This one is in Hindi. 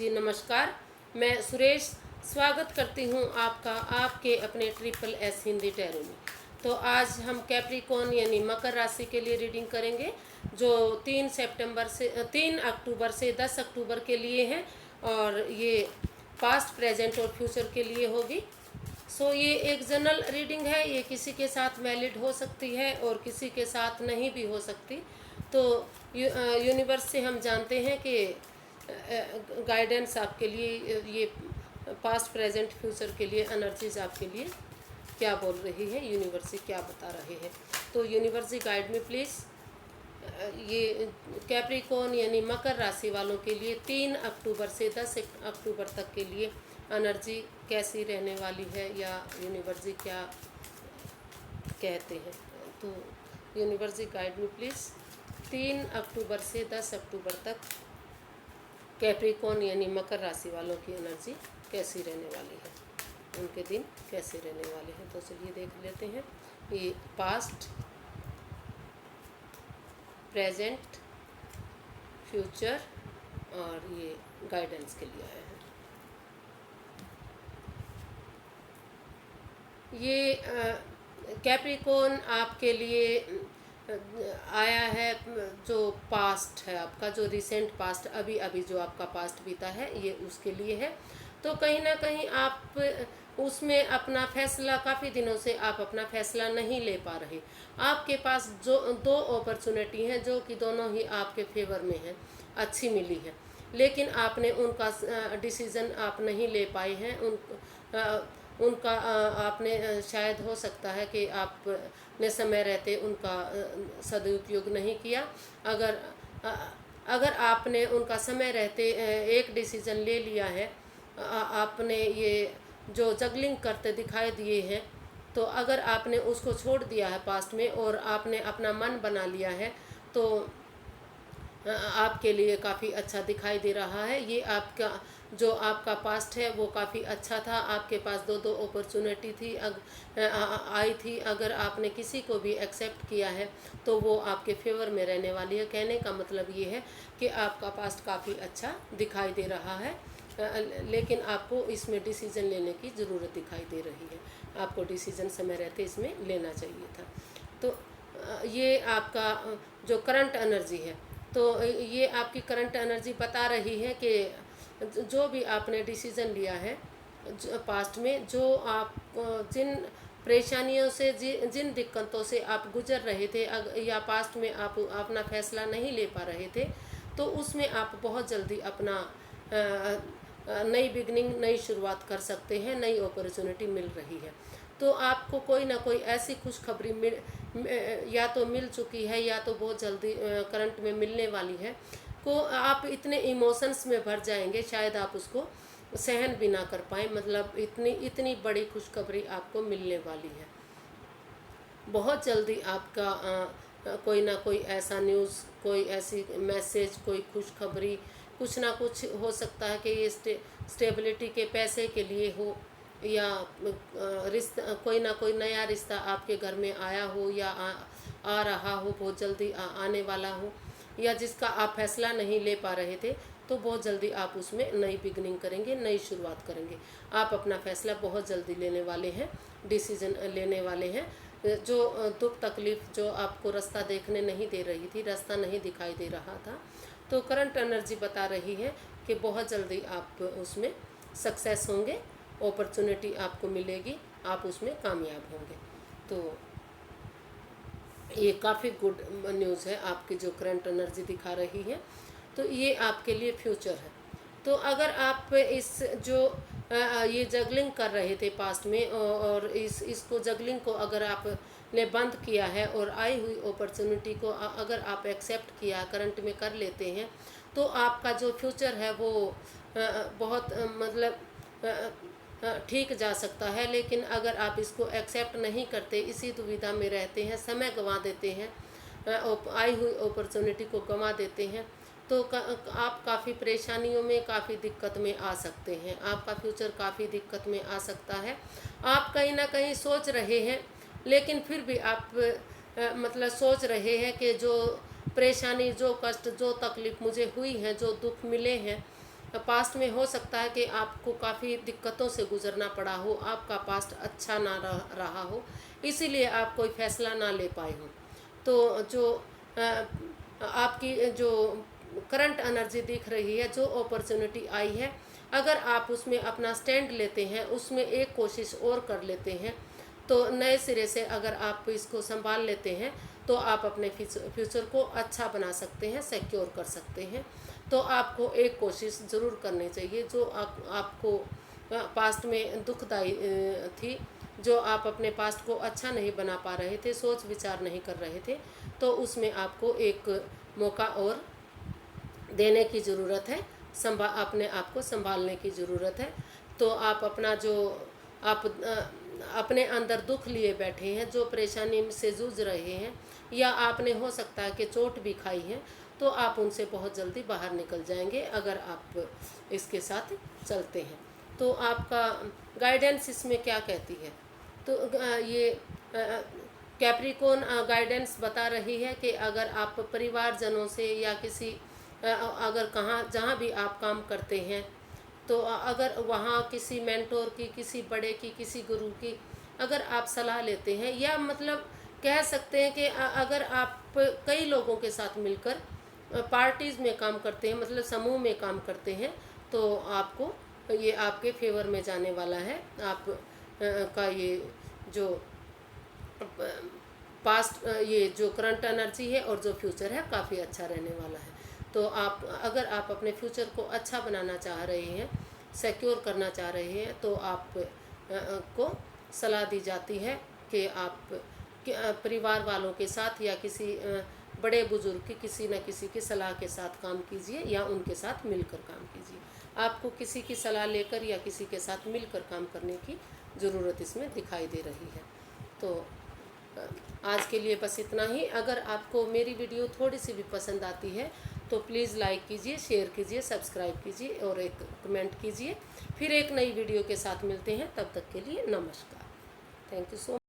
जी नमस्कार। मैं सुरेश स्वागत करती हूँ आपका आपके अपने ट्रिपल एस हिंदी टैरो में। तो आज हम कैप्रिकॉन यानी मकर राशि के लिए रीडिंग करेंगे जो 3 अक्टूबर से 10 अक्टूबर के लिए है और ये पास्ट प्रेजेंट और फ्यूचर के लिए होगी। ये एक जनरल रीडिंग है, ये किसी के साथ वैलिड हो सकती है और किसी के साथ नहीं भी हो सकती। तो यूनिवर्स से हम जानते हैं कि गाइडेंस आपके लिए ये पास्ट प्रेजेंट फ्यूचर के लिए एनर्जीज आपके लिए क्या बोल रही है, यूनिवर्स से क्या बता रहे हैं। तो यूनिवर्स जी गाइड में प्लीज़। ये कैप्रिकॉन यानी मकर राशि वालों के लिए 3 अक्टूबर से 10 अक्टूबर तक के लिए एनर्जी कैसी रहने वाली है या यूनिवर्स जी क्या कहते हैं। तो यूनिवर्स जी गाइड में प्लीज़। 3 अक्टूबर से 10 अक्टूबर तक कैप्रिकॉन यानी मकर राशि वालों की एनर्जी कैसी रहने वाली है, उनके दिन कैसे रहने वाले हैं। तो चलिए देख लेते हैं। ये पास्ट प्रेजेंट फ्यूचर और ये गाइडेंस के लिए आया है। ये कैप्रिकॉन आपके लिए आया है जो पास्ट है आपका, जो रिसेंट पास्ट अभी अभी जो आपका पास्ट बीता है ये उसके लिए है। तो कहीं ना कहीं आप उसमें अपना फैसला, काफ़ी दिनों से आप अपना फैसला नहीं ले पा रहे। आपके पास जो 2 अपॉर्चुनिटी हैं जो कि दोनों ही आपके फेवर में हैं, अच्छी मिली है, लेकिन आपने उनका डिसीज़न आप नहीं ले पाए हैं। उनका आपने शायद हो सकता है कि आपने समय रहते उनका सदुपयोग नहीं किया। अगर आपने उनका समय रहते एक डिसीज़न ले लिया है, आपने ये जो जगलिंग करते दिखाई दिए हैं, तो अगर आपने उसको छोड़ दिया है पास्ट में और आपने अपना मन बना लिया है तो आपके लिए काफ़ी अच्छा दिखाई दे रहा है। ये आपका जो आपका पास्ट है वो काफ़ी अच्छा था। आपके पास 2 अपॉर्चुनिटी थी आई थी। अगर आपने किसी को भी एक्सेप्ट किया है तो वो आपके फेवर में रहने वाली है। कहने का मतलब ये है कि आपका पास्ट काफ़ी अच्छा दिखाई दे रहा है, लेकिन आपको इसमें डिसीज़न लेने की ज़रूरत दिखाई दे रही है। आपको डिसीज़न समय रहते इसमें लेना चाहिए था। तो ये आपका जो करंट एनर्जी है, तो ये आपकी करंट एनर्जी बता रही है कि जो भी आपने डिसीज़न लिया है पास्ट में, जो आप जिन परेशानियों से जिन दिक्कतों से आप गुजर रहे थे या पास्ट में आप अपना फैसला नहीं ले पा रहे थे, तो उसमें आप बहुत जल्दी अपना नई बिगनिंग, नई शुरुआत कर सकते हैं। नई अपॉर्चुनिटी मिल रही है। तो आपको कोई ना कोई ऐसी खुशखबरी या तो मिल चुकी है या तो बहुत जल्दी करंट में मिलने वाली है। को आप इतने इमोशंस में भर जाएंगे, शायद आप उसको सहन भी ना कर पाए। मतलब इतनी बड़ी खुशखबरी आपको मिलने वाली है। बहुत जल्दी आपका कोई ना कोई ऐसा न्यूज़, कोई ऐसी मैसेज, कोई खुशखबरी, कुछ ना कुछ हो सकता है कि ये स्टेबिलिटी के पैसे के लिए हो या रिश्ता, कोई ना कोई नया रिश्ता आपके घर में आया हो या आ रहा हो, बहुत जल्दी आने वाला हो, या जिसका आप फैसला नहीं ले पा रहे थे तो बहुत जल्दी आप उसमें नई बिगनिंग करेंगे, नई शुरुआत करेंगे। आप अपना फैसला बहुत जल्दी लेने वाले हैं, डिसीजन लेने वाले हैं। जो दुख तकलीफ़ जो आपको रास्ता देखने नहीं दे रही थी, रास्ता नहीं दिखाई दे रहा था, तो करंट एनर्जी बता रही है कि बहुत जल्दी आप उसमें सक्सेस होंगे, अपॉर्चुनिटी आपको मिलेगी, आप उसमें कामयाब होंगे। तो ये काफ़ी गुड न्यूज़ है आपकी जो करंट एनर्जी दिखा रही है। तो ये आपके लिए फ्यूचर है। तो अगर आप इस जो ये जगलिंग कर रहे थे पास्ट में और इसको जगलिंग को अगर आपने बंद किया है और आई हुई अपॉर्चुनिटी को अगर आप एक्सेप्ट किया, करंट में कर लेते हैं, तो आपका जो फ्यूचर है वो बहुत मतलब ठीक जा सकता है। लेकिन अगर आप इसको एक्सेप्ट नहीं करते, इसी दुविधा में रहते हैं, समय गंवा देते हैं, आई हुई अपॉर्चुनिटी को गंवा देते हैं, तो आप काफ़ी परेशानियों में, काफ़ी दिक्कत में आ सकते हैं। आपका फ्यूचर काफ़ी दिक्कत में आ सकता है। आप कहीं ना कहीं सोच रहे हैं, लेकिन फिर भी आप मतलब सोच रहे हैं कि जो परेशानी, जो कष्ट, जो तकलीफ़ मुझे हुई है, जो दुख मिले हैं, पास्ट में हो सकता है कि आपको काफ़ी दिक्कतों से गुजरना पड़ा हो, आपका पास्ट अच्छा ना रहा हो, इसीलिए आप कोई फैसला ना ले पाए हो। तो जो आपकी जो करंट एनर्जी दिख रही है, जो अपॉर्चुनिटी आई है, अगर आप उसमें अपना स्टैंड लेते हैं, उसमें एक कोशिश और कर लेते हैं, तो नए सिरे से अगर आप इसको संभाल लेते हैं तो आप अपने फ्यूचर को अच्छा बना सकते हैं, सिक्योर कर सकते हैं। तो आपको एक कोशिश ज़रूर करनी चाहिए। जो आपको पास्ट में दुखदाई थी, जो आप अपने पास्ट को अच्छा नहीं बना पा रहे थे, सोच विचार नहीं कर रहे थे, तो उसमें आपको एक मौका और देने की ज़रूरत है, अपने आप को संभालने की ज़रूरत है। तो आप अपना जो आप अपने अंदर दुख लिए बैठे हैं, जो परेशानी से जूझ रहे हैं, या आपने हो सकता है कि चोट भी खाई है, तो आप उनसे बहुत जल्दी बाहर निकल जाएंगे अगर आप इसके साथ चलते हैं। तो आपका गाइडेंस इसमें क्या कहती है? तो ये कैप्रिकॉर्न गाइडेंस बता रही है कि अगर आप परिवारजनों से या किसी अगर जहाँ भी आप काम करते हैं, तो अगर वहाँ किसी मेंटोर की, किसी बड़े की, किसी गुरु की अगर आप सलाह लेते हैं, या मतलब कह सकते हैं कि अगर आप कई लोगों के साथ मिलकर पार्टीज़ में काम करते हैं, मतलब समूह में काम करते हैं, तो आपको ये आपके फेवर में जाने वाला है। आप का ये जो पास्ट, ये जो करंट एनर्जी है और जो फ्यूचर है, काफ़ी अच्छा रहने वाला है। तो अगर आप अपने फ्यूचर को अच्छा बनाना चाह रहे हैं, सिक्योर करना चाह रहे हैं, तो आप को सलाह दी जाती है कि आप परिवार वालों के साथ या किसी बड़े बुजुर्ग की किसी न किसी की सलाह के साथ काम कीजिए, या उनके साथ मिलकर काम कीजिए। आपको किसी की सलाह लेकर या किसी के साथ मिलकर काम करने की ज़रूरत इसमें दिखाई दे रही है। तो आज के लिए बस इतना ही। अगर आपको मेरी वीडियो थोड़ी सी भी पसंद आती है तो प्लीज़ लाइक कीजिए, शेयर कीजिए, सब्सक्राइब कीजिए और एक कमेंट कीजिए। फिर एक नई वीडियो के साथ मिलते हैं, तब तक के लिए नमस्कार। Thank you so much.